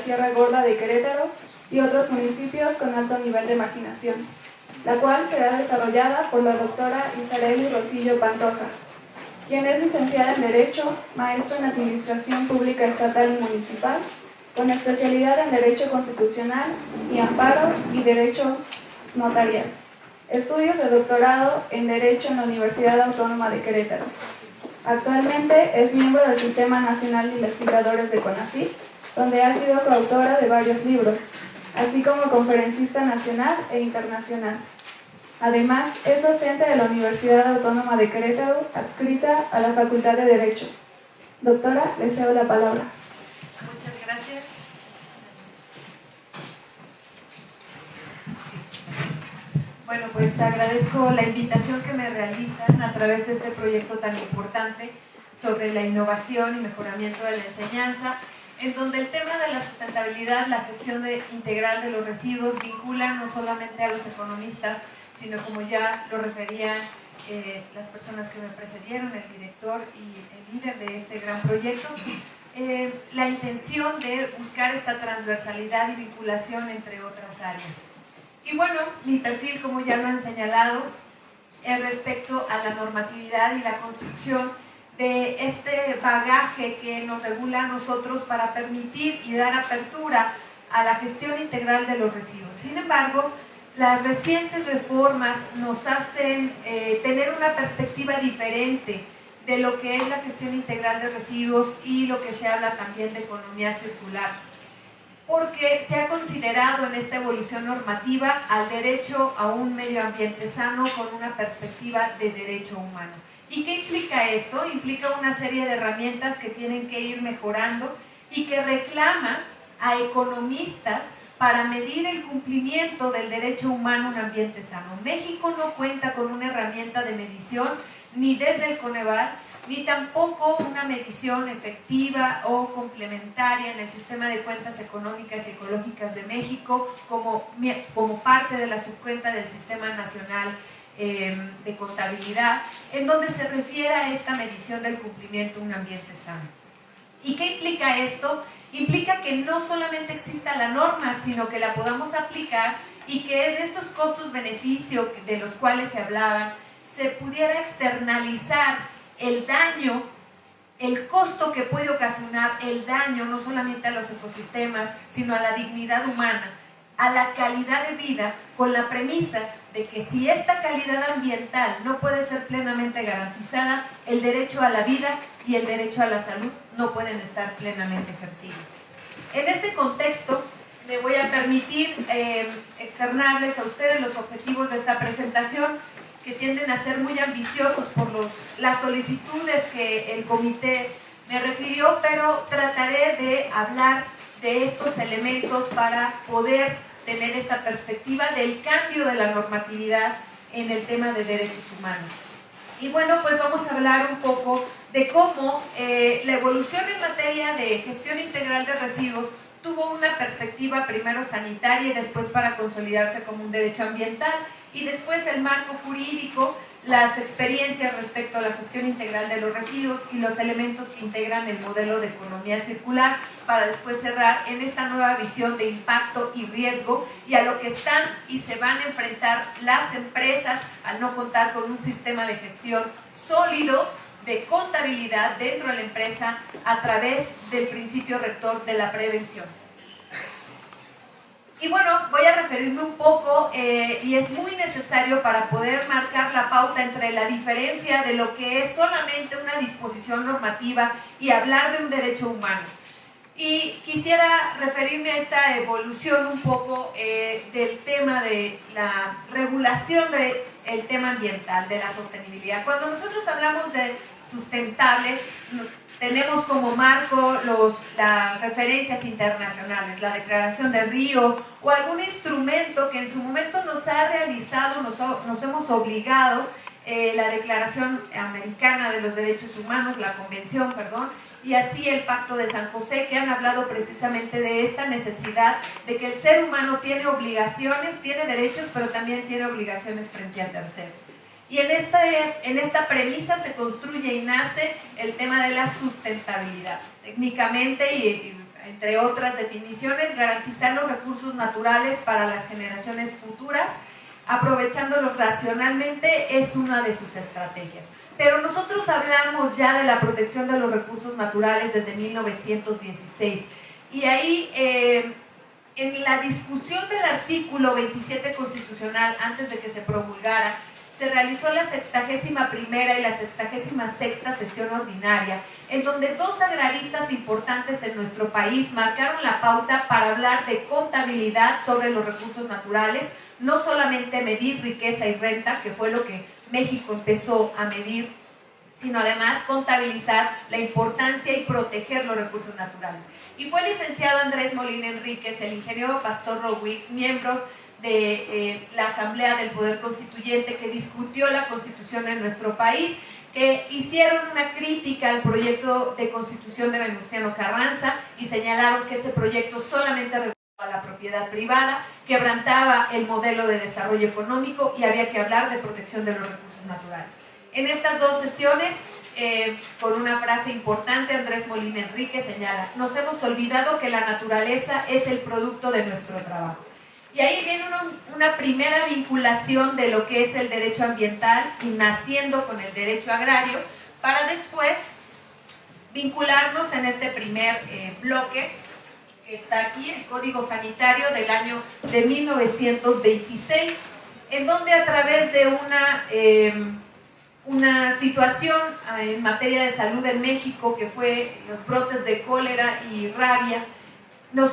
Sierra Gorda de Querétaro y otros municipios con alto nivel de marginación, la cual será desarrollada por la doctora Isareli Rosillo Pantoja, quien es licenciada en Derecho, maestra en Administración Pública Estatal y Municipal, con especialidad en Derecho Constitucional y Amparo y Derecho Notarial. Estudios de doctorado en Derecho en la Universidad Autónoma de Querétaro. Actualmente es miembro del Sistema Nacional de Investigadores de CONACYT, donde ha sido coautora de varios libros, así como conferencista nacional e internacional. Además, es docente de la Universidad Autónoma de Querétaro, adscrita a la Facultad de Derecho. Doctora, le cedo la palabra. Muchas gracias. Bueno, pues agradezco la invitación que me realizan a través de este proyecto tan importante sobre la innovación y mejoramiento de la enseñanza, en donde el tema de la sustentabilidad, la gestión integral de los residuos, vincula no solamente a los economistas, sino como ya lo referían las personas que me precedieron, el director y el líder de este gran proyecto, la intención de buscar esta transversalidad y vinculación entre otras áreas. Y bueno, mi perfil, como ya lo han señalado, es respecto a la normatividad y la construcción de este bagaje que nos regula a nosotros para permitir y dar apertura a la gestión integral de los residuos. Sin embargo, las recientes reformas nos hacen tener una perspectiva diferente de lo que es la gestión integral de residuos y lo que se habla también de economía circular, porque se ha considerado en esta evolución normativa al derecho a un medio ambiente sano con una perspectiva de derecho humano. ¿Y qué implica esto? Implica una serie de herramientas que tienen que ir mejorando y que reclama a economistas para medir el cumplimiento del derecho humano a un ambiente sano. México no cuenta con una herramienta de medición ni desde el Coneval, ni tampoco una medición efectiva o complementaria en el sistema de cuentas económicas y ecológicas de México como parte de la subcuenta del Sistema Nacional de Contabilidad, en donde se refiere a esta medición del cumplimiento de un ambiente sano. ¿Y qué implica esto? Implica que no solamente exista la norma, sino que la podamos aplicar y que de estos costos-beneficios de los cuales se hablaban, se pudiera externalizar el daño, el costo que puede ocasionar el daño no solamente a los ecosistemas, sino a la dignidad humana, a la calidad de vida, con la premisa de que si esta calidad ambiental no puede ser plenamente garantizada, el derecho a la vida y el derecho a la salud no pueden estar plenamente ejercidos. En este contexto, me voy a permitir externarles a ustedes los objetivos de esta presentación, que tienden a ser muy ambiciosos por las solicitudes que el comité me refirió, pero trataré de hablar de estos elementos para poder tener esta perspectiva del cambio de la normatividad en el tema de derechos humanos. Y bueno, pues vamos a hablar un poco de cómo la evolución en materia de gestión integral de residuos tuvo una perspectiva primero sanitaria y después para consolidarse como un derecho ambiental, y después el marco jurídico, las experiencias respecto a la gestión integral de los residuos y los elementos que integran el modelo de economía circular, para después cerrar en esta nueva visión de impacto y riesgo y a lo que están y se van a enfrentar las empresas al no contar con un sistema de gestión sólido de contabilidad dentro de la empresa a través del principio rector de la prevención. Y bueno, voy a referirme un poco, y es muy necesario para poder marcar la pauta entre la diferencia de lo que es solamente una disposición normativa y hablar de un derecho humano. Y quisiera referirme a esta evolución un poco del tema de la regulación del tema ambiental, de la sostenibilidad. Cuando nosotros hablamos de sustentable, tenemos como marco las referencias internacionales, la Declaración de Río o algún instrumento que en su momento nos ha realizado, nos hemos obligado, la Declaración Americana de los Derechos Humanos, la Convención, perdón, y así el Pacto de San José, que han hablado precisamente de esta necesidad de que el ser humano tiene obligaciones, tiene derechos, pero también tiene obligaciones frente a terceros. Y en esta premisa se construye y nace el tema de la sustentabilidad. Técnicamente y entre otras definiciones, garantizar los recursos naturales para las generaciones futuras, aprovechándolos racionalmente, es una de sus estrategias. Pero nosotros hablamos ya de la protección de los recursos naturales desde 1916. Y ahí, en la discusión del artículo 27 constitucional, antes de que se promulgara, se realizó la 61ª y la 66ª sesión ordinaria, en donde dos agraristas importantes en nuestro país marcaron la pauta para hablar de contabilidad sobre los recursos naturales, no solamente medir riqueza y renta, que fue lo que México empezó a medir, sino además contabilizar la importancia y proteger los recursos naturales. Y fue el licenciado Andrés Molina Enríquez, el ingeniero Pastor Rowix, miembros de la Asamblea del Poder Constituyente que discutió la Constitución en nuestro país, que hicieron una crítica al proyecto de Constitución de Venustiano Carranza y señalaron que ese proyecto solamente regulaba la propiedad privada, quebrantaba el modelo de desarrollo económico y había que hablar de protección de los recursos naturales. En estas dos sesiones, con una frase importante, Andrés Molina Enríquez señala: nos hemos olvidado que la naturaleza es el producto de nuestro trabajo. Y ahí viene una primera vinculación de lo que es el derecho ambiental y naciendo con el derecho agrario, para después vincularnos en este primer bloque que está aquí, el Código Sanitario del año de 1926, en donde a través de una situación en materia de salud en México, que fue los brotes de cólera y rabia, nos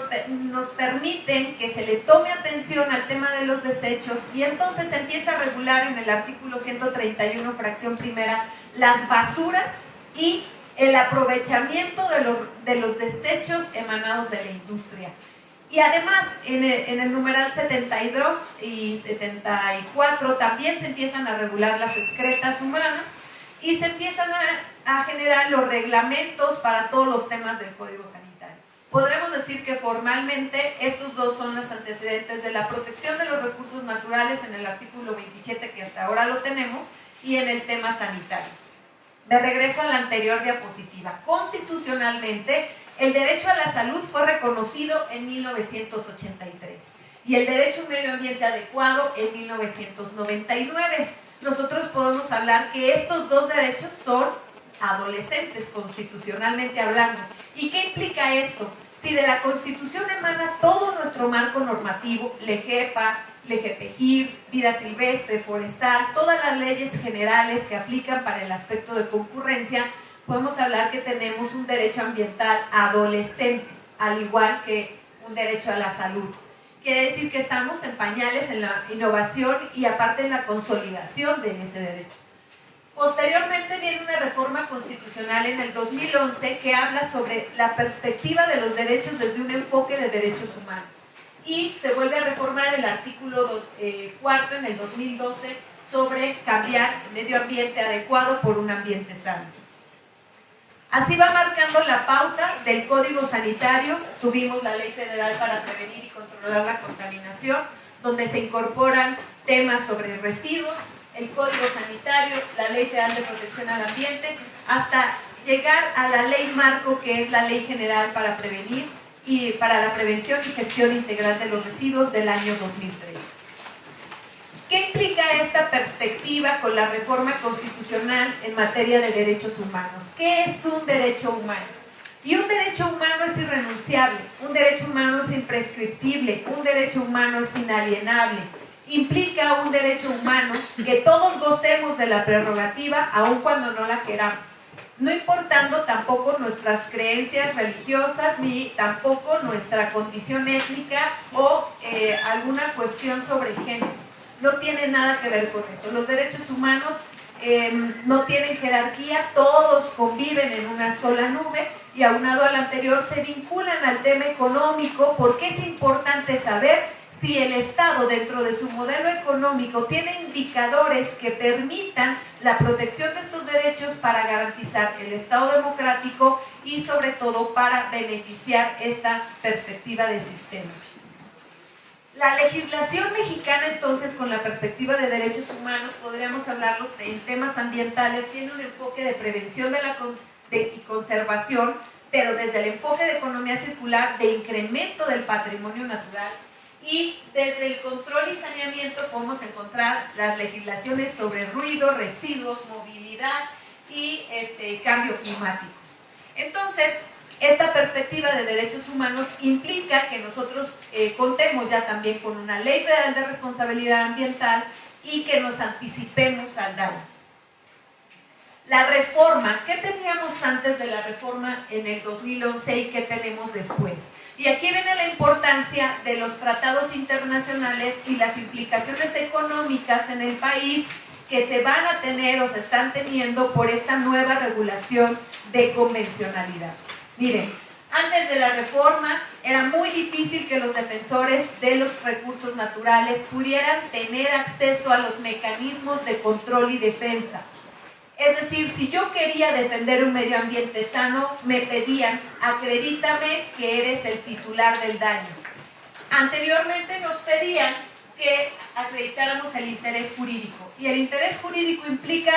permiten que se le tome atención al tema de los desechos, y entonces se empieza a regular en el artículo 131, fracción primera, las basuras y el aprovechamiento de los desechos emanados de la industria. Y además, en el numeral 72 y 74 también se empiezan a regular las excretas humanas y se empiezan a generar los reglamentos para todos los temas del Código Sanitario. Podremos decir que formalmente estos dos son los antecedentes de la protección de los recursos naturales en el artículo 27, que hasta ahora lo tenemos, y en el tema sanitario. De regreso a la anterior diapositiva, constitucionalmente el derecho a la salud fue reconocido en 1983 y el derecho a un medio ambiente adecuado en 1999. Nosotros podemos hablar que estos dos derechos son adolescentes constitucionalmente hablando. ¿Y qué implica esto? Si de la Constitución emana todo nuestro marco normativo, LEGEPA, LEGEPEGIR, vida silvestre, forestal, todas las leyes generales que aplican para el aspecto de concurrencia, podemos hablar que tenemos un derecho ambiental adolescente, al igual que un derecho a la salud. Quiere decir que estamos en pañales en la innovación y aparte en la consolidación de ese derecho. Posteriormente viene una reforma constitucional en el 2011 que habla sobre la perspectiva de los derechos desde un enfoque de derechos humanos. Y se vuelve a reformar el artículo 4 en el 2012 sobre cambiar el medio ambiente adecuado por un ambiente sano. Así va marcando la pauta del Código Sanitario. Tuvimos la Ley Federal para prevenir y controlar la contaminación, donde se incorporan temas sobre residuos, el Código Sanitario, la Ley Federal de Protección al Ambiente, hasta llegar a la Ley Marco, que es la Ley General para prevenir y para la prevención y gestión integral de los residuos del año 2003. ¿Qué implica esta perspectiva con la reforma constitucional en materia de derechos humanos? ¿Qué es un derecho humano? Y un derecho humano es irrenunciable, un derecho humano es imprescriptible, un derecho humano es inalienable. Implica un derecho humano que todos gocemos de la prerrogativa aun cuando no la queramos, no importando tampoco nuestras creencias religiosas ni tampoco nuestra condición étnica o alguna cuestión sobre género. No tiene nada que ver con eso. Los derechos humanos no tienen jerarquía, todos conviven en una sola nube y aunado al anterior se vinculan al tema económico, porque es importante saber si el Estado dentro de su modelo económico tiene indicadores que permitan la protección de estos derechos para garantizar el Estado democrático y sobre todo para beneficiar esta perspectiva de sistema. La legislación mexicana entonces, con la perspectiva de derechos humanos, podríamos hablarlos en temas ambientales, tiene un enfoque de prevención y conservación, pero desde el enfoque de economía circular, de incremento del patrimonio natural, y desde el control y saneamiento podemos encontrar las legislaciones sobre ruido, residuos, movilidad y cambio climático. Entonces, esta perspectiva de derechos humanos implica que nosotros contemos ya también con una ley federal de responsabilidad ambiental y que nos anticipemos al daño. La reforma, ¿qué teníamos antes de la reforma en el 2011 y qué tenemos después? Y aquí viene la importancia de los tratados internacionales y las implicaciones económicas en el país que se van a tener o se están teniendo por esta nueva regulación de convencionalidad. Miren, antes de la reforma era muy difícil que los defensores de los recursos naturales pudieran tener acceso a los mecanismos de control y defensa. Es decir, si yo quería defender un medio ambiente sano, me pedían, acredítame que eres el titular del daño. Anteriormente nos pedían que acreditáramos el interés jurídico. Y el interés jurídico implica,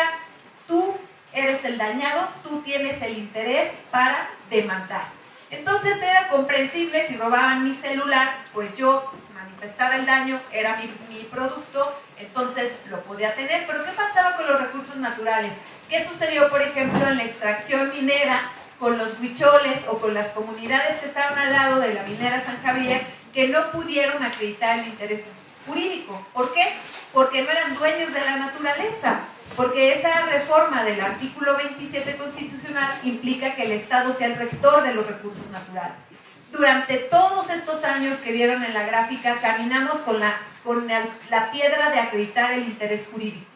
tú eres el dañado, tú tienes el interés para demandar. Entonces era comprensible, si robaban mi celular, pues yo manifestaba el daño, era mi producto, entonces lo podía tener. Pero ¿qué pasaba con los recursos naturales? ¿Qué sucedió, por ejemplo, en la extracción minera con los huicholes o con las comunidades que estaban al lado de la minera San Javier, que no pudieron acreditar el interés jurídico? ¿Por qué? Porque no eran dueños de la naturaleza. Porque esa reforma del artículo 27 constitucional implica que el Estado sea el rector de los recursos naturales. Durante todos estos años que vieron en la gráfica, caminamos con la piedra de acreditar el interés jurídico.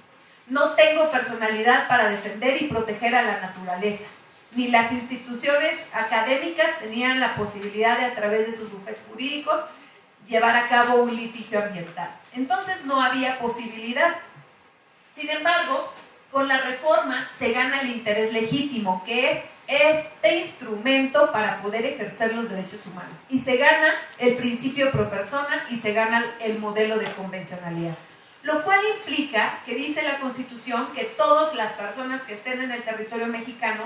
No tengo personalidad para defender y proteger a la naturaleza. Ni las instituciones académicas tenían la posibilidad de, a través de sus bufetes jurídicos, llevar a cabo un litigio ambiental. Entonces no había posibilidad. Sin embargo, con la reforma se gana el interés legítimo, que es este instrumento para poder ejercer los derechos humanos. Y se gana el principio pro persona y se gana el modelo de convencionalidad. Lo cual implica que dice la Constitución que todas las personas que estén en el territorio mexicano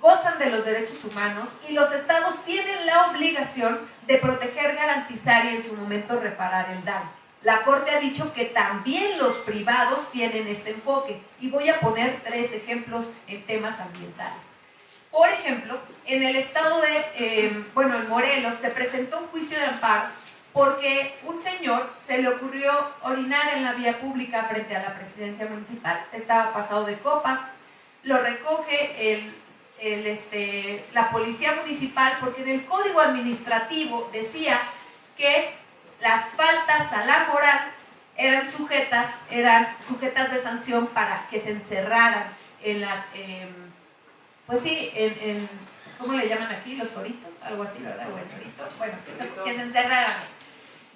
gozan de los derechos humanos y los estados tienen la obligación de proteger, garantizar y en su momento reparar el daño. La Corte ha dicho que también los privados tienen este enfoque y voy a poner 3 ejemplos en temas ambientales. Por ejemplo, en el estado en Morelos se presentó un juicio de amparo porque un señor se le ocurrió orinar en la vía pública frente a la presidencia municipal. Estaba pasado de copas, lo recoge la policía municipal porque en el código administrativo decía que las faltas a la moral eran sujetas de sanción para que se encerraran en las, ¿cómo le llaman aquí? Los toritos, algo así, ¿verdad? O el torito, bueno, que se encerraran.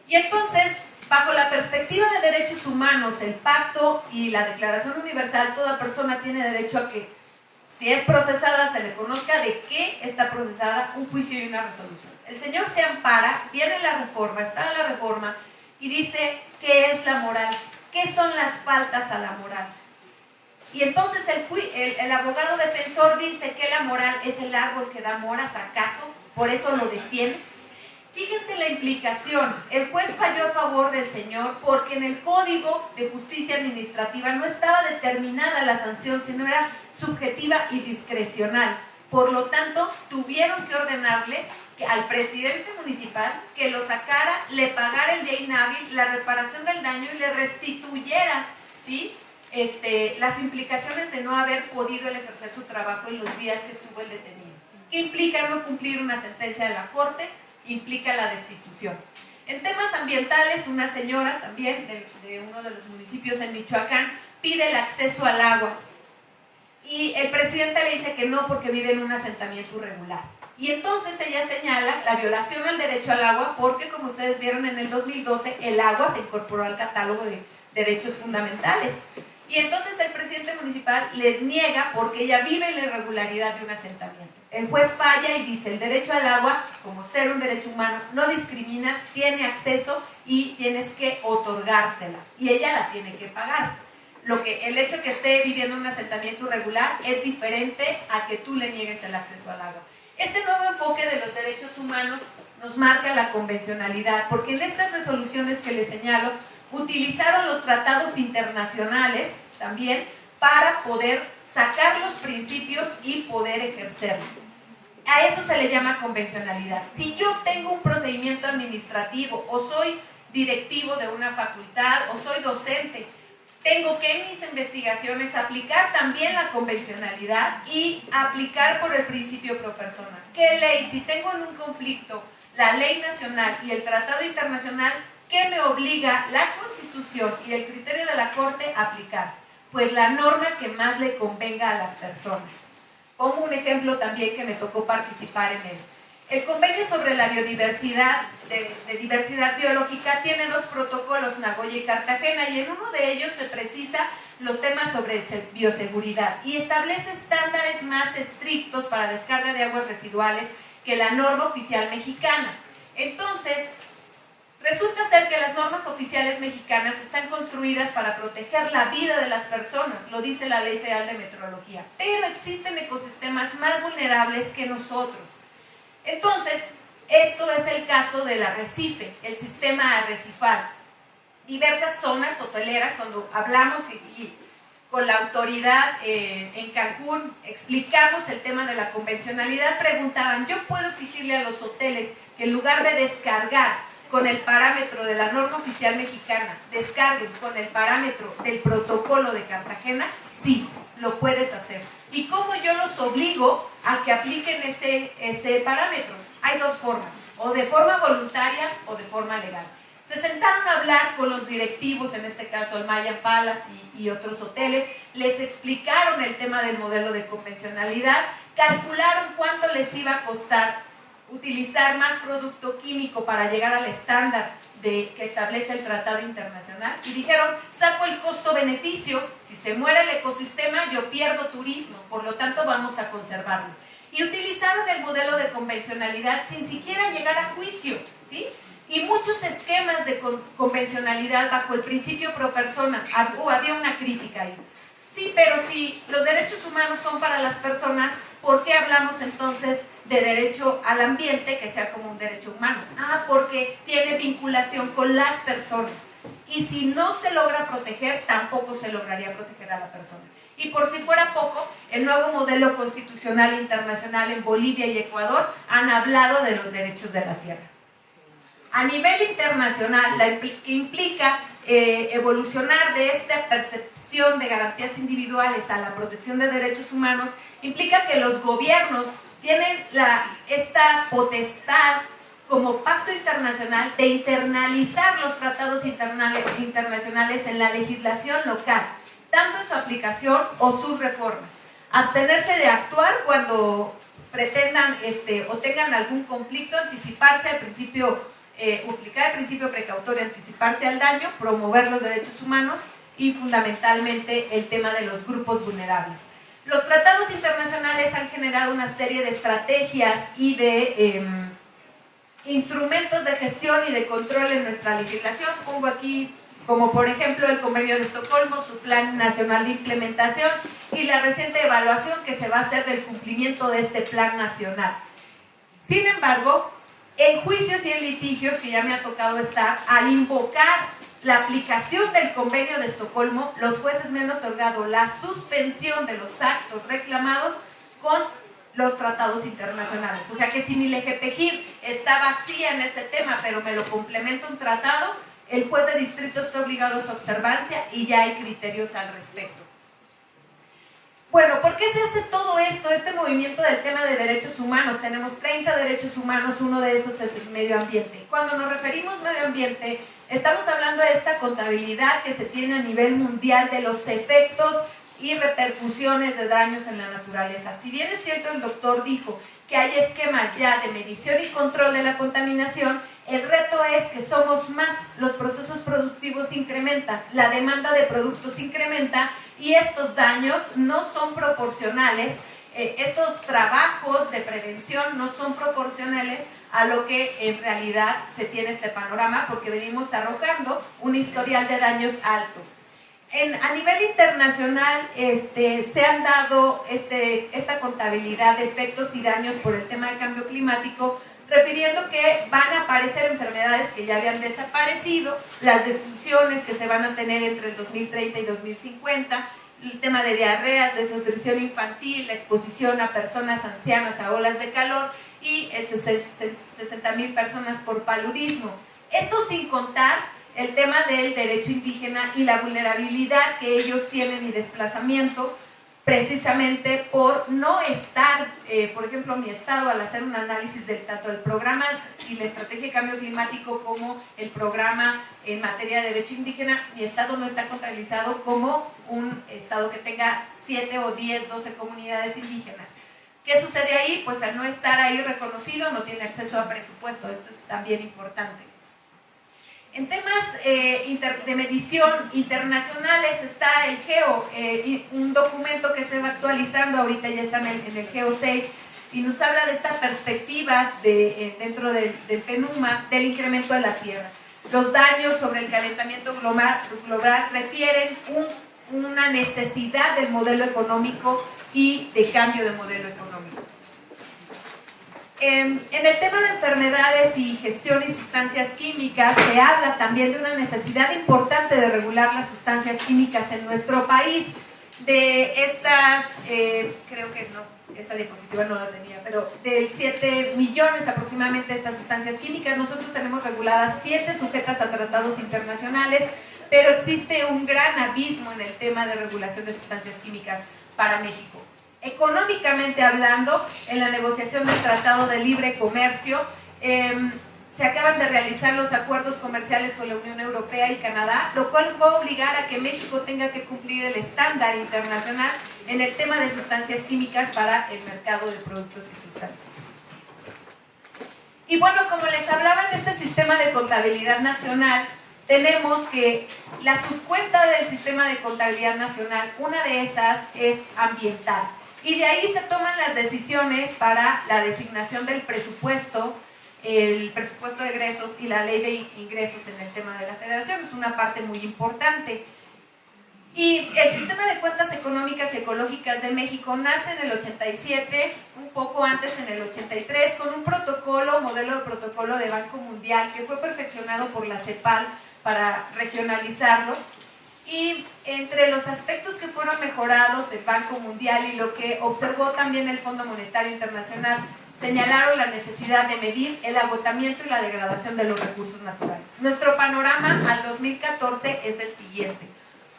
Y entonces, bajo la perspectiva de derechos humanos, el pacto y la Declaración Universal, toda persona tiene derecho a que, si es procesada, se le conozca de qué está procesada, un juicio y una resolución. El señor se ampara, viene la reforma, está la reforma, y dice qué es la moral, qué son las faltas a la moral. Y entonces el abogado defensor dice que la moral es el árbol que da moras, ¿acaso? ¿Por eso lo detienes? Fíjense la implicación. El juez falló a favor del señor porque en el Código de Justicia Administrativa no estaba determinada la sanción, sino era subjetiva y discrecional. Por lo tanto, tuvieron que ordenarle al presidente municipal que lo sacara, le pagara el día inhábil, la reparación del daño y le restituyera, ¿sí?, las implicaciones de no haber podido ejercer su trabajo en los días que estuvo el detenido. ¿Qué implica no cumplir una sentencia de la Corte? Implica la destitución. En temas ambientales, una señora también de uno de los municipios en Michoacán pide el acceso al agua y el presidente le dice que no porque vive en un asentamiento irregular. Y entonces ella señala la violación al derecho al agua porque, como ustedes vieron, en el 2012 el agua se incorporó al catálogo de derechos fundamentales. Y entonces el presidente municipal le niega porque ella vive en la irregularidad de un asentamiento. El juez falla y dice: el derecho al agua, como ser un derecho humano, no discrimina, tiene acceso y tienes que otorgársela. Y ella la tiene que pagar. El hecho de que esté viviendo en un asentamiento irregular es diferente a que tú le niegues el acceso al agua. Este nuevo enfoque de los derechos humanos nos marca la convencionalidad, porque en estas resoluciones que les señalo, utilizaron los tratados internacionales también para poder sacar los principios y poder ejercerlos. A eso se le llama convencionalidad. Si yo tengo un procedimiento administrativo o soy directivo de una facultad o soy docente, tengo que en mis investigaciones aplicar también la convencionalidad y aplicar por el principio pro persona. ¿Qué ley? Si tengo en un conflicto la ley nacional y el tratado internacional, ¿qué me obliga la Constitución y el criterio de la Corte a aplicar? Pues la norma que más le convenga a las personas. Pongo un ejemplo también que me tocó participar en él. El convenio sobre la biodiversidad, de diversidad biológica, tiene 2 protocolos, Nagoya y Cartagena, y en uno de ellos se precisa los temas sobre bioseguridad y establece estándares más estrictos para descarga de aguas residuales que la norma oficial mexicana. Entonces, resulta ser que las normas oficiales mexicanas están construidas para proteger la vida de las personas, lo dice la Ley Federal de Meteorología, pero existen ecosistemas más vulnerables que nosotros. Entonces, esto es el caso del arrecife, el sistema arrecifal. Diversas zonas hoteleras, cuando hablamos y con la autoridad en Cancún explicamos el tema de la convencionalidad, preguntaban, ¿yo puedo exigirle a los hoteles que en lugar de descargar con el parámetro de la norma oficial mexicana, descarguen con el parámetro del protocolo de Cartagena? Sí, lo puedes hacer. ¿Y cómo yo los obligo a que apliquen ese parámetro? Hay 2 formas, o de forma voluntaria o de forma legal. Se sentaron a hablar con los directivos, en este caso el Mayan Palace y otros hoteles, les explicaron el tema del modelo de convencionalidad, calcularon cuánto les iba a costar utilizar más producto químico para llegar al estándar que establece el tratado internacional y dijeron, saco el costo-beneficio, si se muere el ecosistema yo pierdo turismo, por lo tanto vamos a conservarlo. Y utilizaron el modelo de convencionalidad sin siquiera llegar a juicio, ¿sí? Y muchos esquemas de convencionalidad bajo el principio pro persona, había una crítica ahí. Sí, pero si los derechos humanos son para las personas, ¿por qué hablamos entonces de derecho al ambiente que sea como un derecho humano? Porque tiene vinculación con las personas. Y si no se logra proteger, tampoco se lograría proteger a la persona. Y por si fuera poco, el nuevo modelo constitucional internacional en Bolivia y Ecuador han hablado de los derechos de la tierra. A nivel internacional, que implica evolucionar de esta percepción de garantías individuales a la protección de derechos humanos, implica que los gobiernos tienen esta potestad como pacto internacional de internalizar los tratados internacionales en la legislación local, tanto en su aplicación o sus reformas. Abstenerse de actuar cuando pretendan o tengan algún conflicto, anticiparse al principio, aplicar el principio precautorio, anticiparse al daño, promover los derechos humanos y fundamentalmente el tema de los grupos vulnerables. Los tratados internacionales han generado una serie de estrategias y de instrumentos de gestión y de control en nuestra legislación. Pongo aquí como por ejemplo el Convenio de Estocolmo, su Plan Nacional de Implementación y la reciente evaluación que se va a hacer del cumplimiento de este Plan Nacional. Sin embargo, en juicios y en litigios que ya me ha tocado estar, al invocar la aplicación del Convenio de Estocolmo, los jueces me han otorgado la suspensión de los actos reclamados con los tratados internacionales. O sea que si mi LGPGIR está vacía en ese tema, pero me lo complementa un tratado, el juez de distrito está obligado a su observancia y ya hay criterios al respecto. Bueno, ¿por qué se hace todo esto, este movimiento del tema de derechos humanos? Tenemos 30 derechos humanos, uno de esos es el medio ambiente. Cuando nos referimos a medio ambiente, estamos hablando de esta contabilidad que se tiene a nivel mundial de los efectos y repercusiones de daños en la naturaleza. Si bien es cierto, el doctor dijo que hay esquemas ya de medición y control de la contaminación, el reto es que somos más, los procesos productivos incrementan, la demanda de productos incrementa y estos daños no son proporcionales, estos trabajos de prevención no son proporcionales a lo que en realidad se tiene este panorama porque venimos arrojando un historial de daños alto. A nivel internacional se han dado esta contabilidad de efectos y daños por el tema del cambio climático, refiriendo que van a aparecer enfermedades que ya habían desaparecido, las defunciones que se van a tener entre el 2030 y 2050, el tema de diarreas, desnutrición infantil, la exposición a personas ancianas a olas de calor y 60,000 personas por paludismo. Esto sin contar el tema del derecho indígena y la vulnerabilidad que ellos tienen y desplazamiento, precisamente por no estar, por ejemplo, mi estado, al hacer un análisis del tanto el programa y la estrategia de cambio climático como el programa en materia de derecho indígena, mi estado no está contabilizado como un estado que tenga 7 o 10, 12 comunidades indígenas. ¿Qué sucede ahí? Pues al no estar ahí reconocido, no tiene acceso a presupuesto. Esto es también importante. En temas de medición internacionales está el GEO, un documento que se va actualizando, ahorita ya está en el GEO 6, y nos habla de estas perspectivas dentro del PNUMA del incremento de la Tierra. Los daños sobre el calentamiento global refieren una necesidad del modelo económico y de cambio de modelo económico. En el tema de enfermedades y gestión y sustancias químicas se habla también de una necesidad importante de regular las sustancias químicas en nuestro país. De estas, creo que no, esta diapositiva no la tenía, pero de 7 millones aproximadamente de estas sustancias químicas, nosotros tenemos reguladas 7 sujetas a tratados internacionales, pero existe un gran abismo en el tema de regulación de sustancias químicas para México. Económicamente hablando, en la negociación del Tratado de Libre Comercio, se acaban de realizar los acuerdos comerciales con la Unión Europea y Canadá, lo cual va a obligar a que México tenga que cumplir el estándar internacional en el tema de sustancias químicas para el mercado de productos y sustancias. Y bueno, como les hablaba en este sistema de contabilidad nacional, tenemos que la subcuenta del sistema de contabilidad nacional, una de esas es ambiental. Y de ahí se toman las decisiones para la designación del presupuesto, el presupuesto de egresos y la ley de ingresos en el tema de la federación. Es una parte muy importante. Y el sistema de cuentas económicas y ecológicas de México nace en el 87, un poco antes en el 83, con un protocolo, modelo de protocolo de Banco Mundial que fue perfeccionado por la CEPAL para regionalizarlo. Y entre los aspectos que fueron mejorados del Banco Mundial y lo que observó también el Fondo Monetario Internacional, señalaron la necesidad de medir el agotamiento y la degradación de los recursos naturales. Nuestro panorama al 2014 es el siguiente.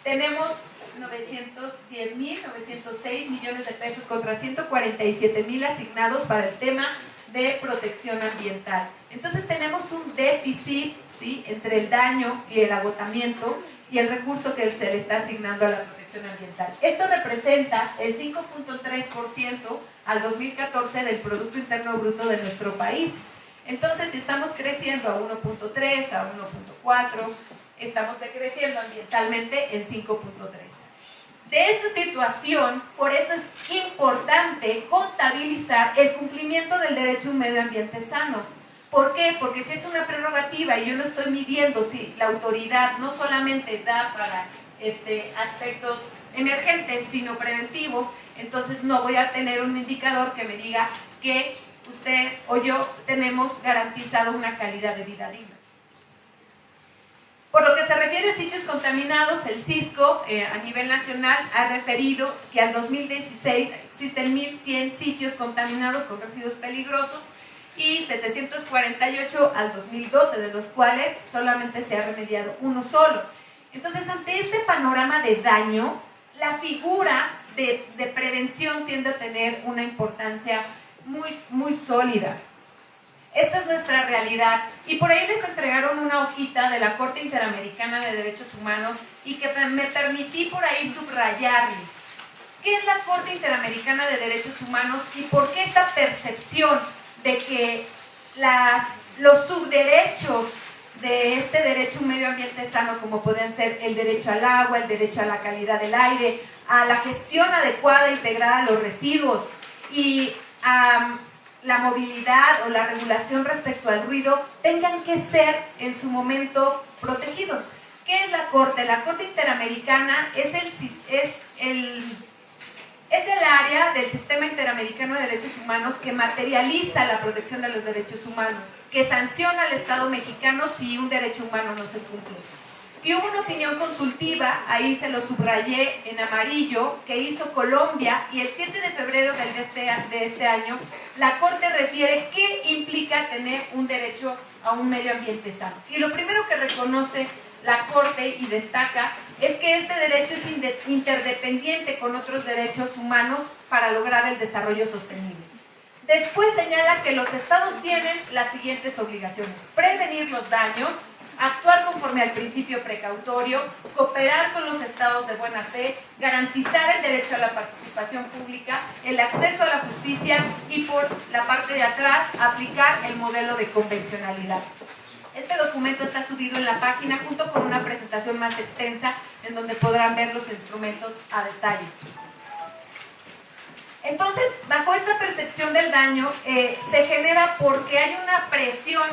Tenemos 910,906 millones de pesos contra 147,000 asignados para el tema de protección ambiental. Entonces tenemos un déficit, ¿sí?, entre el daño y el agotamiento y el recurso que se le está asignando a la protección ambiental. Esto representa el 5.3% al 2014 del Producto Interno Bruto de nuestro país. Entonces, si estamos creciendo a 1.3, a 1.4, estamos decreciendo ambientalmente en 5.3. De esta situación, por eso es importante contabilizar el cumplimiento del derecho a un medio ambiente sano. ¿Por qué? Porque si es una prerrogativa y yo no estoy midiendo si la autoridad no solamente da para aspectos emergentes, sino preventivos, entonces no voy a tener un indicador que me diga que usted o yo tenemos garantizado una calidad de vida digna. Por lo que se refiere a sitios contaminados, el Cisco a nivel nacional ha referido que al 2016 existen 1.100 sitios contaminados con residuos peligrosos y 748 al 2012, de los cuales solamente se ha remediado uno solo. Entonces, ante este panorama de daño, la figura de prevención tiende a tener una importancia muy sólida. Esta es nuestra realidad. Y por ahí les entregaron una hojita de la Corte Interamericana de Derechos Humanos y que me permití por ahí subrayarles. ¿Qué es la Corte Interamericana de Derechos Humanos y por qué esta percepción de que los subderechos de este derecho a un medio ambiente sano, como pueden ser el derecho al agua, el derecho a la calidad del aire, a la gestión adecuada e integrada de los residuos y a la movilidad o la regulación respecto al ruido, tengan que ser en su momento protegidos? ¿Qué es la Corte? La Corte Interamericana es el área del Sistema Interamericano de Derechos Humanos que materializa la protección de los derechos humanos, que sanciona al Estado mexicano si un derecho humano no se cumple. Y hubo una opinión consultiva, ahí se lo subrayé en amarillo, que hizo Colombia, y el 7 de febrero de este año, la Corte refiere qué implica tener un derecho a un medio ambiente sano. Y lo primero que reconoce la Corte y destaca es que este derecho es interdependiente con otros derechos humanos para lograr el desarrollo sostenible. Después señala que los estados tienen las siguientes obligaciones: prevenir los daños, actuar conforme al principio precautorio, cooperar con los estados de buena fe, garantizar el derecho a la participación pública, el acceso a la justicia y, por la parte de atrás, aplicar el modelo de convencionalidad. Este documento está subido en la página junto con una presentación más extensa en donde podrán ver los instrumentos a detalle. Entonces, bajo esta percepción del daño, se genera porque hay una presión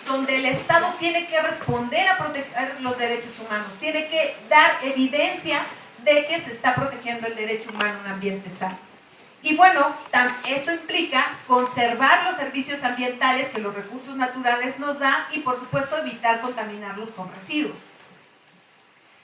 donde el Estado tiene que responder a proteger los derechos humanos, tiene que dar evidencia de que se está protegiendo el derecho humano a un ambiente sano. Y bueno, esto implica conservar los servicios ambientales que los recursos naturales nos dan y, por supuesto, evitar contaminarlos con residuos.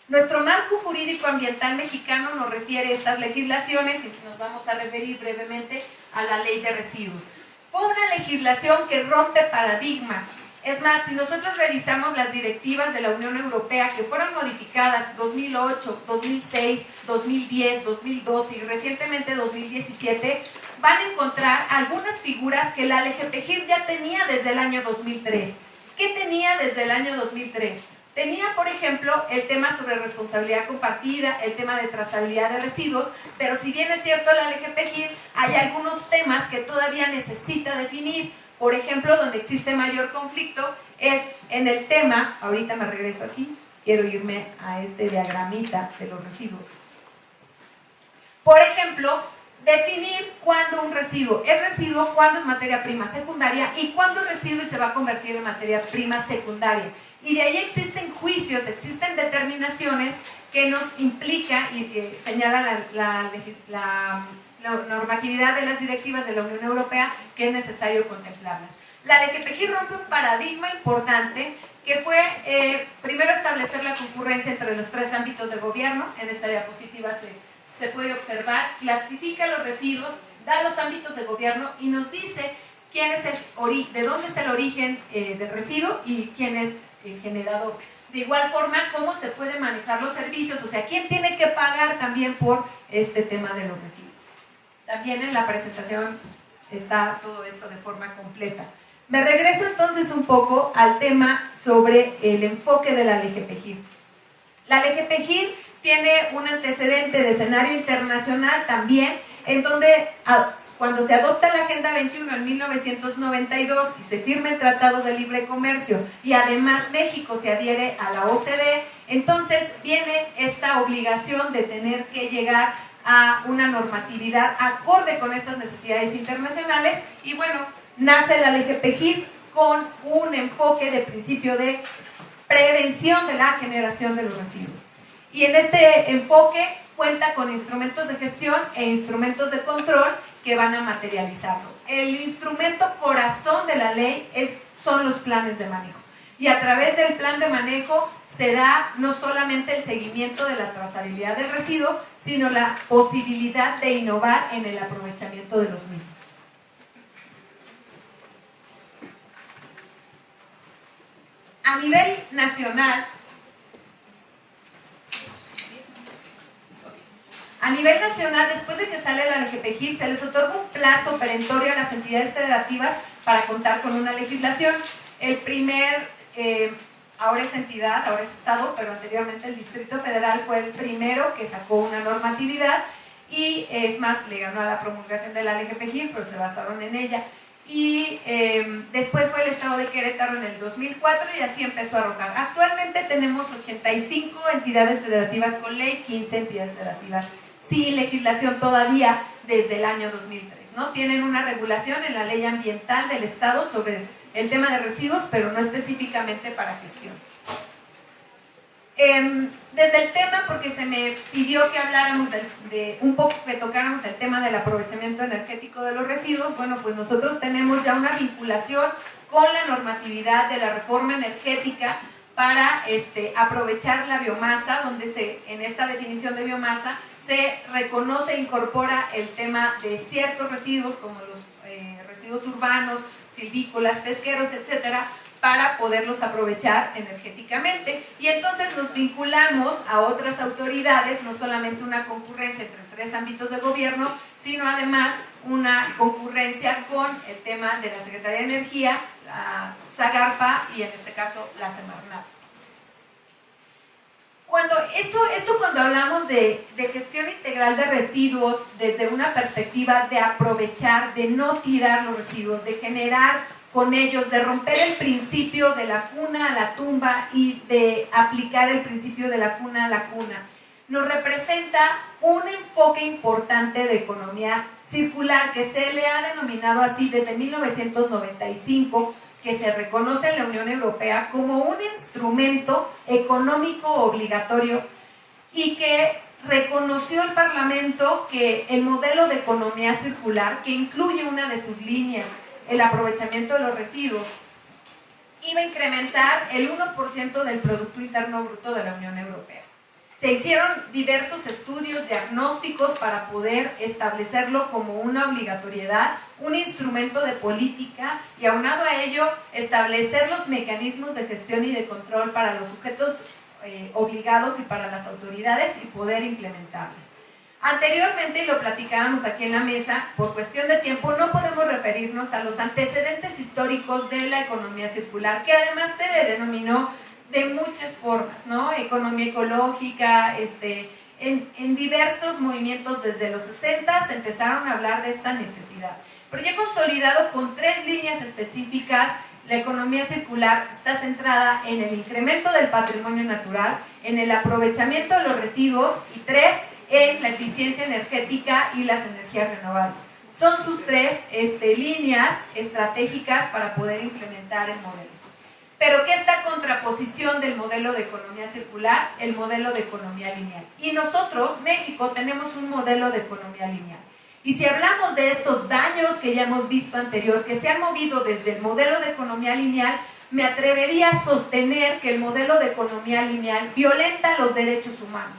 Nuestro marco jurídico ambiental mexicano nos refiere a estas legislaciones y nos vamos a referir brevemente a la Ley de Residuos. Fue una legislación que rompe paradigmas. Es más, si nosotros revisamos las directivas de la Unión Europea que fueron modificadas 2008, 2006, 2010, 2012 y recientemente 2017, van a encontrar algunas figuras que la LGPGIR ya tenía desde el año 2003. ¿Qué tenía desde el año 2003? Tenía, por ejemplo, el tema sobre responsabilidad compartida, el tema de trazabilidad de residuos, pero si bien es cierto la LGPGIR, hay algunos temas que todavía necesita definir. Por ejemplo, donde existe mayor conflicto es en el tema, ahorita me regreso aquí, quiero irme a este diagramita de los residuos. Por ejemplo, definir cuándo un residuo es residuo, cuándo es materia prima secundaria y cuándo es residuo y se va a convertir en materia prima secundaria. Y de ahí existen juicios, existen determinaciones que nos implica y que señalan la normatividad de las directivas de la Unión Europea que es necesario contemplarlas. La LGPGIR rompe un paradigma importante que fue primero establecer la concurrencia entre los tres ámbitos de gobierno. En esta diapositiva se puede observar, clasifica los residuos, da los ámbitos de gobierno y nos dice quién es de dónde es el origen del residuo y quién es el generador. De igual forma, cómo se pueden manejar los servicios, o sea, quién tiene que pagar también por este tema de los residuos. También en la presentación está todo esto de forma completa. Me regreso entonces un poco al tema sobre el enfoque de la LGPGIR. La LGPGIR tiene un antecedente de escenario internacional también, en donde cuando se adopta la Agenda 21 en 1992 y se firma el Tratado de Libre Comercio y además México se adhiere a la OCDE, entonces viene esta obligación de tener que llegar a una normatividad acorde con estas necesidades internacionales y bueno, nace la LGPGIR con un enfoque de principio de prevención de la generación de los residuos. Y en este enfoque cuenta con instrumentos de gestión e instrumentos de control que van a materializarlo. El instrumento corazón de la ley son los planes de manejo. Y a través del plan de manejo se da no solamente el seguimiento de la trazabilidad del residuo, sino la posibilidad de innovar en el aprovechamiento de los mismos. A nivel nacional, después de que sale la LGPGIR, se les otorga un plazo perentorio a las entidades federativas para contar con una legislación. El primer, ahora es entidad, ahora es estado, pero anteriormente el Distrito Federal fue el primero que sacó una normatividad y es más, le ganó a la promulgación de la LGPGIR, pero se basaron en ella. Y después fue el estado de Querétaro en el 2004 y así empezó a arrojar. Actualmente tenemos 85 entidades federativas con ley, 15 entidades federativas sin legislación todavía desde el año 2003, ¿no? Tienen una regulación en la ley ambiental del estado sobre el tema de residuos, pero no específicamente para gestión. del tema, porque se me pidió que habláramos un poco, que tocáramos el tema del aprovechamiento energético de los residuos. Bueno, pues nosotros tenemos ya una vinculación con la normatividad de la reforma energética para aprovechar la biomasa, donde en esta definición de biomasa se reconoce e incorpora el tema de ciertos residuos, como los residuos urbanos, silvícolas, pesqueros, etcétera, para poderlos aprovechar energéticamente. Y entonces nos vinculamos a otras autoridades, no solamente una concurrencia entre 3 ámbitos de gobierno, sino además una concurrencia con el tema de la Secretaría de Energía, la Zagarpa y en este caso la Semarnat. Cuando hablamos de gestión integral de residuos desde una perspectiva de aprovechar, de no tirar los residuos, de generar con ellos, de romper el principio de la cuna a la tumba y de aplicar el principio de la cuna a la cuna, nos representa un enfoque importante de economía circular que se le ha denominado así desde 1995, que se reconoce en la Unión Europea como un instrumento económico obligatorio y que reconoció el Parlamento que el modelo de economía circular, que incluye una de sus líneas, el aprovechamiento de los residuos, iba a incrementar el 1% del Producto Interno Bruto de la Unión Europea. Se hicieron diversos estudios diagnósticos para poder establecerlo como una obligatoriedad, un instrumento de política y aunado a ello establecer los mecanismos de gestión y de control para los sujetos obligados y para las autoridades y poder implementarlas. Anteriormente, y lo platicábamos aquí en la mesa, por cuestión de tiempo no podemos referirnos a los antecedentes históricos de la economía circular, que además se le denominó de muchas formas, ¿no? Economía ecológica, en diversos movimientos desde los 60 se empezaron a hablar de esta necesidad. Pero ya consolidado con 3 líneas específicas, la economía circular está centrada en el incremento del patrimonio natural, en el aprovechamiento de los residuos y 3, en la eficiencia energética y las energías renovables. Son sus 3 líneas estratégicas para poder implementar el modelo. Pero ¿qué está contraposición del modelo de economía circular? El modelo de economía lineal. Y nosotros, México, tenemos un modelo de economía lineal. Y si hablamos de estos daños que ya hemos visto anterior, que se han movido desde el modelo de economía lineal, me atrevería a sostener que el modelo de economía lineal violenta los derechos humanos.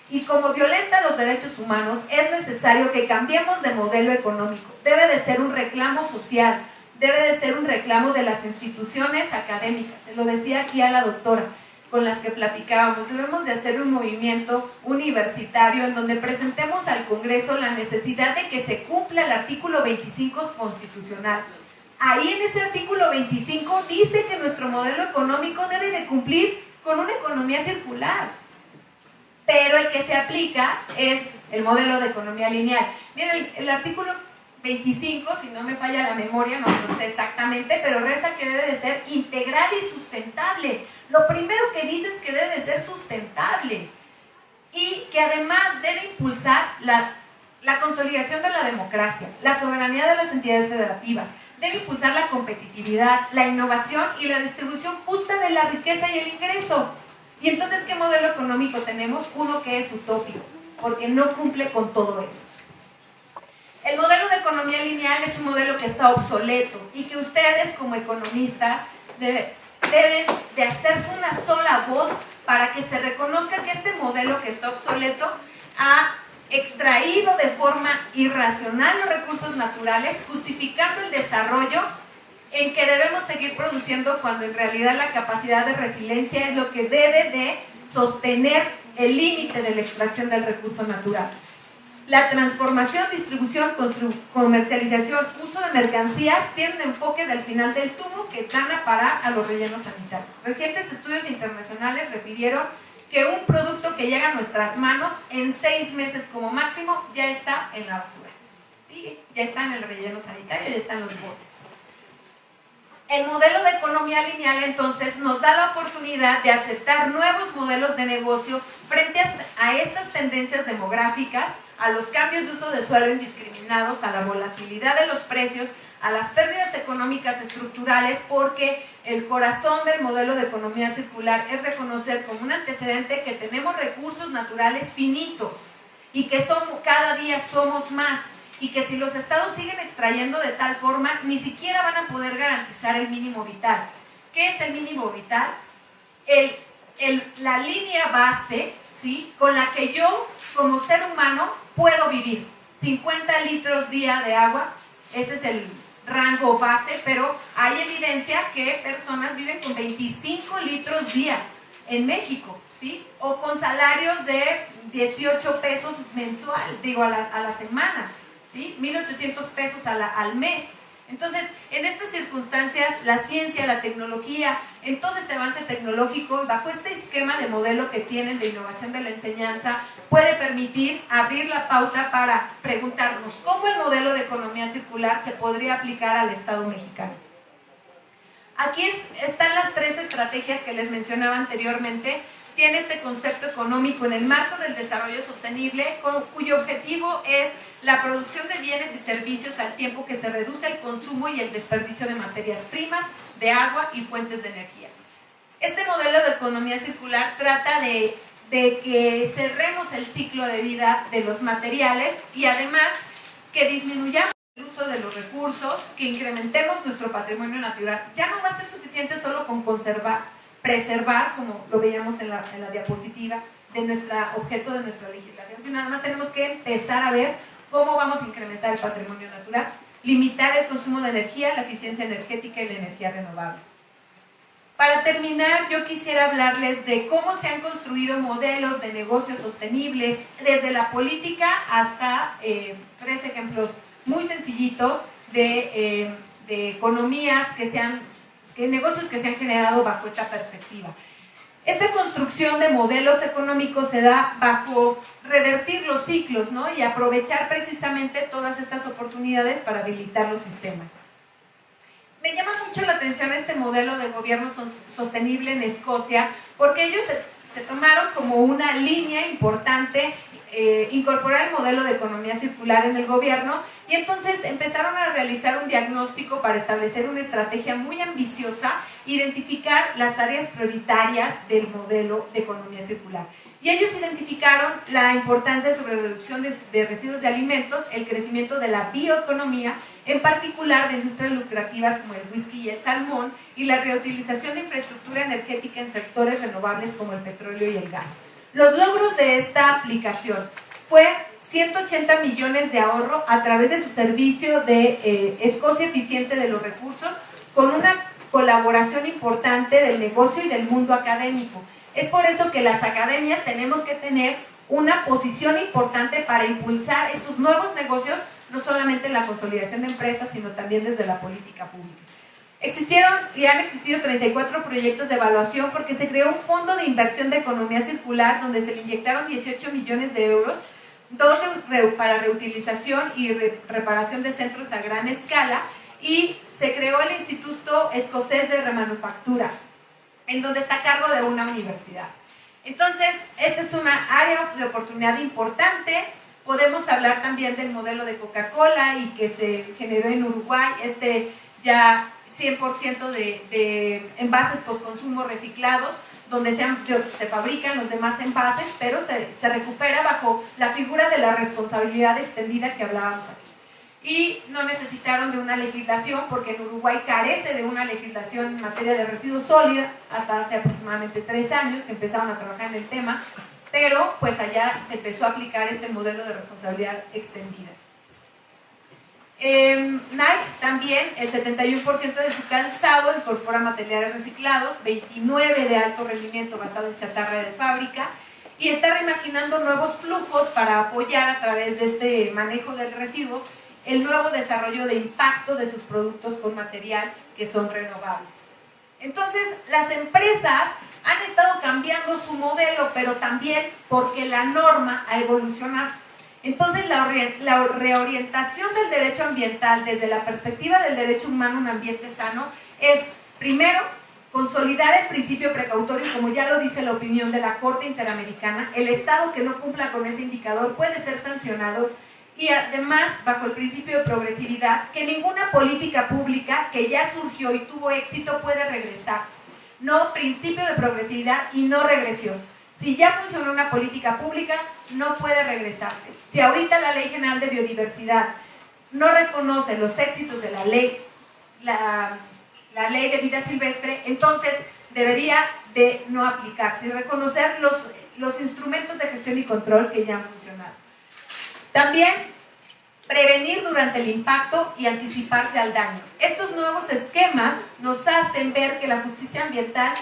Y como violenta los derechos humanos, es necesario que cambiemos de modelo económico. Debe de ser un reclamo social, debe de ser un reclamo de las instituciones académicas. Se lo decía aquí a la doctora, con las que platicábamos. Debemos de hacer un movimiento universitario en donde presentemos al Congreso la necesidad de que se cumpla el artículo 25 constitucional. Ahí en ese artículo 25 dice que nuestro modelo económico debe de cumplir con una economía circular. Pero el que se aplica es el modelo de economía lineal. Miren, el artículo 25, si no me falla la memoria, no lo sé exactamente, pero reza que debe de ser integral y sustentable. Lo primero que dice es que debe de ser sustentable y que además debe impulsar la consolidación de la democracia, la soberanía de las entidades federativas, debe impulsar la competitividad, la innovación y la distribución justa de la riqueza y el ingreso. Y entonces, ¿qué modelo económico tenemos? Uno que es utópico, porque no cumple con todo eso. El modelo de economía lineal es un modelo que está obsoleto y que ustedes como economistas deben de hacerse una sola voz para que se reconozca que este modelo que está obsoleto ha extraído de forma irracional los recursos naturales, justificando el desarrollo en que debemos seguir produciendo cuando en realidad la capacidad de resiliencia es lo que debe de sostener el límite de la extracción del recurso natural. La transformación, distribución, comercialización, uso de mercancías tiene un enfoque del final del tubo que van a parar a los rellenos sanitarios. Recientes estudios internacionales refirieron que un producto que llega a nuestras manos en 6 meses como máximo ya está en la basura. ¿Sí? Ya está en el relleno sanitario, ya está en los botes. El modelo de economía lineal entonces nos da la oportunidad de aceptar nuevos modelos de negocio frente a estas tendencias demográficas, a los cambios de uso de suelo indiscriminados, a la volatilidad de los precios, a las pérdidas económicas estructurales, porque el corazón del modelo de economía circular es reconocer como un antecedente que tenemos recursos naturales finitos y que cada día somos más, y que si los estados siguen extrayendo de tal forma, ni siquiera van a poder garantizar el mínimo vital. ¿Qué es el mínimo vital? La línea base, ¿sí?, con la que yo como ser humano puedo vivir. 50 litros día de agua, ese es el rango base, pero hay evidencia que personas viven con 25 litros día en México, ¿sí?, o con salarios de 18 pesos mensual, digo, a la semana, ¿sí?, 1,800 pesos al mes. Entonces, en estas circunstancias, la ciencia, la tecnología, en todo este avance tecnológico, bajo este esquema de modelo que tienen de innovación de la enseñanza, puede permitir abrir la pauta para preguntarnos cómo el modelo de economía circular se podría aplicar al Estado mexicano. Aquí están las 3 estrategias que les mencionaba anteriormente. Tiene este concepto económico en el marco del desarrollo sostenible, cuyo objetivo es la producción de bienes y servicios al tiempo que se reduce el consumo y el desperdicio de materias primas, de agua y fuentes de energía. Este modelo de economía circular trata de que cerremos el ciclo de vida de los materiales y además que disminuyamos el uso de los recursos, que incrementemos nuestro patrimonio natural. Ya no va a ser suficiente solo con preservar, como lo veíamos en la diapositiva, de nuestro objeto de nuestra legislación, sino además tenemos que empezar a ver cómo vamos a incrementar el patrimonio natural, limitar el consumo de energía, la eficiencia energética y la energía renovable. Para terminar, yo quisiera hablarles de cómo se han construido modelos de negocios sostenibles, desde la política hasta 3 ejemplos muy sencillitos de economías negocios que se han generado bajo esta perspectiva. Esta construcción de modelos económicos se da bajo revertir los ciclos, ¿no?, y aprovechar precisamente todas estas oportunidades para habilitar los sistemas. Me llama mucho la atención este modelo de gobierno sostenible en Escocia, porque ellos se tomaron como una línea importante incorporar el modelo de economía circular en el gobierno, y entonces empezaron a realizar un diagnóstico para establecer una estrategia muy ambiciosa, identificar las áreas prioritarias del modelo de economía circular. Y ellos identificaron la importancia sobre la reducción de residuos de alimentos, el crecimiento de la bioeconomía, en particular de industrias lucrativas como el whisky y el salmón, y la reutilización de infraestructura energética en sectores renovables como el petróleo y el gas. Los logros de esta aplicación fue 180 millones de ahorro a través de su servicio de Escocia Eficiente de los Recursos, con una colaboración importante del negocio y del mundo académico. Es por eso que las academias tenemos que tener una posición importante para impulsar estos nuevos negocios, no solamente en la consolidación de empresas, sino también desde la política pública. Existieron y han existido 34 proyectos de evaluación, porque se creó un fondo de inversión de economía circular donde se le inyectaron 18 millones de euros, 2 para reutilización y reparación de centros a gran escala, y se creó el Instituto Escocés de Remanufactura, en donde está a cargo de una universidad. Entonces, esta es una área de oportunidad importante. Podemos hablar también del modelo de Coca-Cola y que se generó en Uruguay, ya 100% de envases postconsumo reciclados, donde se fabrican los demás envases, pero se recupera bajo la figura de la responsabilidad extendida que hablábamos aquí. Y no necesitaron de una legislación, porque en Uruguay carece de una legislación en materia de residuos sólidos hasta hace aproximadamente 3 años que empezaron a trabajar en el tema, pero pues allá se empezó a aplicar este modelo de responsabilidad extendida. Nike también, el 71% de su calzado incorpora materiales reciclados, 29% de alto rendimiento basado en chatarra de fábrica, y está reimaginando nuevos flujos para apoyar a través de este manejo del residuo el nuevo desarrollo de impacto de sus productos con material que son renovables. Entonces, las empresas han estado cambiando su modelo, pero también porque la norma ha evolucionado. Entonces, la reorientación del derecho ambiental desde la perspectiva del derecho humano a un ambiente sano es, primero, consolidar el principio precautorio, como ya lo dice la opinión de la Corte Interamericana. El Estado que no cumpla con ese indicador puede ser sancionado y además bajo el principio de progresividad, que ninguna política pública que ya surgió y tuvo éxito puede regresarse. No, principio de progresividad y no regresión. Si ya funcionó una política pública, no puede regresarse. Si ahorita la Ley General de Biodiversidad no reconoce los éxitos de la ley, la Ley de Vida Silvestre, entonces debería de no aplicarse y reconocer los instrumentos de gestión y control que ya han funcionado. También prevenir durante el impacto y anticiparse al daño. Estos nuevos esquemas nos hacen ver que la justicia ambiental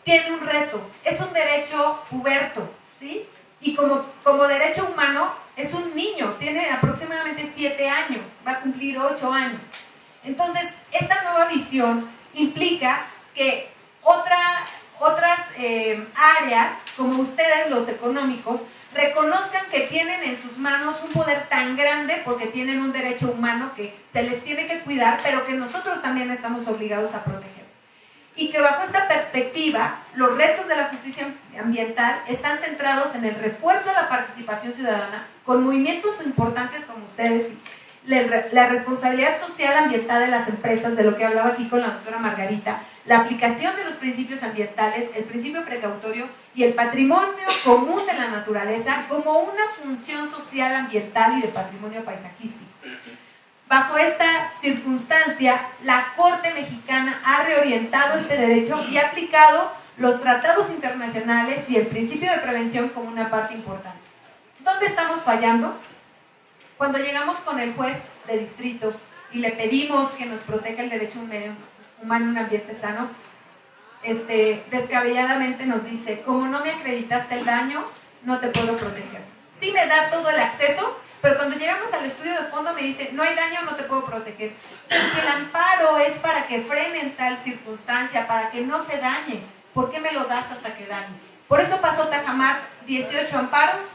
tiene un reto, es un derecho puberto, ¿sí? Y como derecho humano es un niño, tiene aproximadamente 7 años, va a cumplir 8 años. Entonces, esta nueva visión implica que otras áreas, como ustedes los económicos, reconozcan que tienen en sus manos un poder tan grande porque tienen un derecho humano que se les tiene que cuidar, pero que nosotros también estamos obligados a proteger. Y que bajo esta perspectiva, los retos de la justicia ambiental están centrados en el refuerzo de la participación ciudadana con movimientos importantes como ustedes, la responsabilidad social ambiental de las empresas, de lo que hablaba aquí con la doctora Margarita, la aplicación de los principios ambientales, el principio precautorio y el patrimonio común de la naturaleza como una función social ambiental y de patrimonio paisajístico. Bajo esta circunstancia, la Corte Mexicana ha reorientado este derecho y ha aplicado los tratados internacionales y el principio de prevención como una parte importante. ¿Dónde estamos fallando? Cuando llegamos con el juez de distrito y le pedimos que nos proteja el derecho a un medio humano en un ambiente sano, descabelladamente nos dice, como no me acreditaste el daño, no te puedo proteger. Sí me da todo el acceso, pero cuando llegamos al estudio de fondo me dice, no hay daño, no te puedo proteger. Porque el amparo es para que frenen tal circunstancia, para que no se dañe. ¿Por qué me lo das hasta que dañe? Por eso pasó Tajamar 18 amparos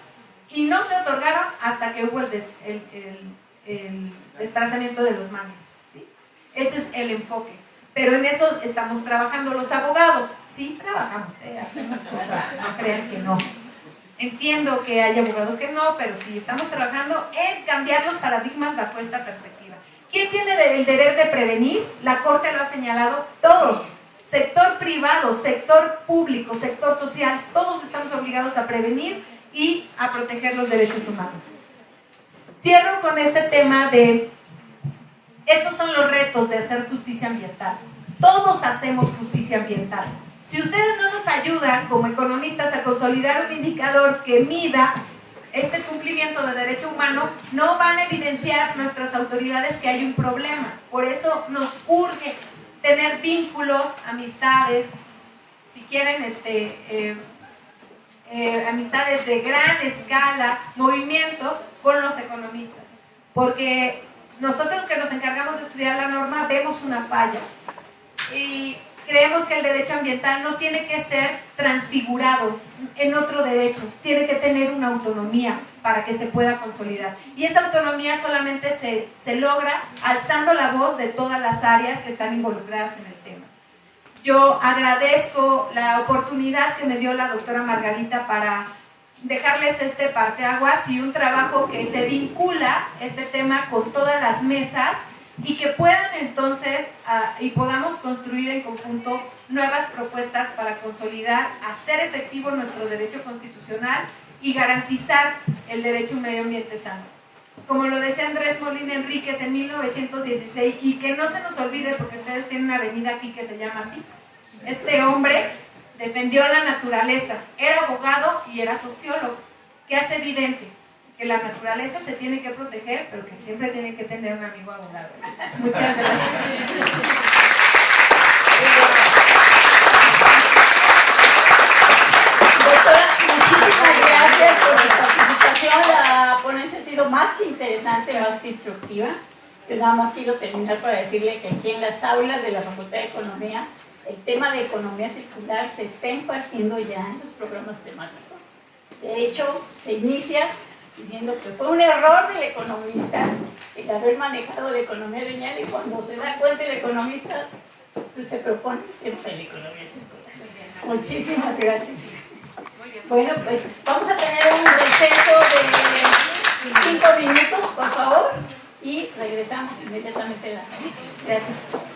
y no se otorgaron hasta que hubo el desplazamiento de los mangles, ¿sí? Ese es el enfoque. Pero en eso estamos trabajando los abogados. Sí, trabajamos, hacemos cosas, no crean que no. Entiendo que hay abogados que no, pero sí, estamos trabajando en cambiar los paradigmas bajo esta perspectiva. ¿Quién tiene el deber de prevenir? La Corte lo ha señalado, todos. Sector privado, sector público, sector social, todos estamos obligados a prevenir y a proteger los derechos humanos. Cierro con este tema de, estos son los retos de hacer justicia ambiental. Todos hacemos justicia ambiental. Si ustedes no nos ayudan como economistas a consolidar un indicador que mida este cumplimiento de derecho humano, no van a evidenciar nuestras autoridades que hay un problema. Por eso nos urge tener vínculos, amistades, si quieren, amistades de gran escala, movimientos con los economistas. Porque nosotros que nos encargamos de estudiar la norma vemos una falla. Y creemos que el derecho ambiental no tiene que ser transfigurado en otro derecho, tiene que tener una autonomía para que se pueda consolidar. Y esa autonomía solamente se logra alzando la voz de todas las áreas que están involucradas en el tema. Yo agradezco la oportunidad que me dio la doctora Margarita para dejarles este parteaguas y un trabajo que se vincula este tema con todas las mesas y que puedan entonces y podamos construir en conjunto nuevas propuestas para consolidar, hacer efectivo nuestro derecho constitucional y garantizar el derecho a un medio ambiente sano. Como lo decía Andrés Molina Enríquez en 1916, y que no se nos olvide porque ustedes tienen una avenida aquí que se llama así, este hombre defendió la naturaleza, era abogado y era sociólogo, que hace evidente que la naturaleza se tiene que proteger, pero que siempre tiene que tener un amigo abogado. Muchas gracias. Doctora, muchísimas gracias por su participación. La ponencia ha sido más que interesante, más que instructiva. Yo nada más quiero terminar para decirle que aquí en las aulas de la Facultad de Economía el tema de economía circular se está impartiendo ya en los programas temáticos. De hecho, se inicia diciendo que fue un error del economista el haber manejado la economía lineal, y cuando se da cuenta el economista, pues se propone el tema de la economía circular. Muchísimas gracias. Bueno, pues vamos a tener un receso de 5 5 minutos, por favor, y regresamos inmediatamente a la. Gracias.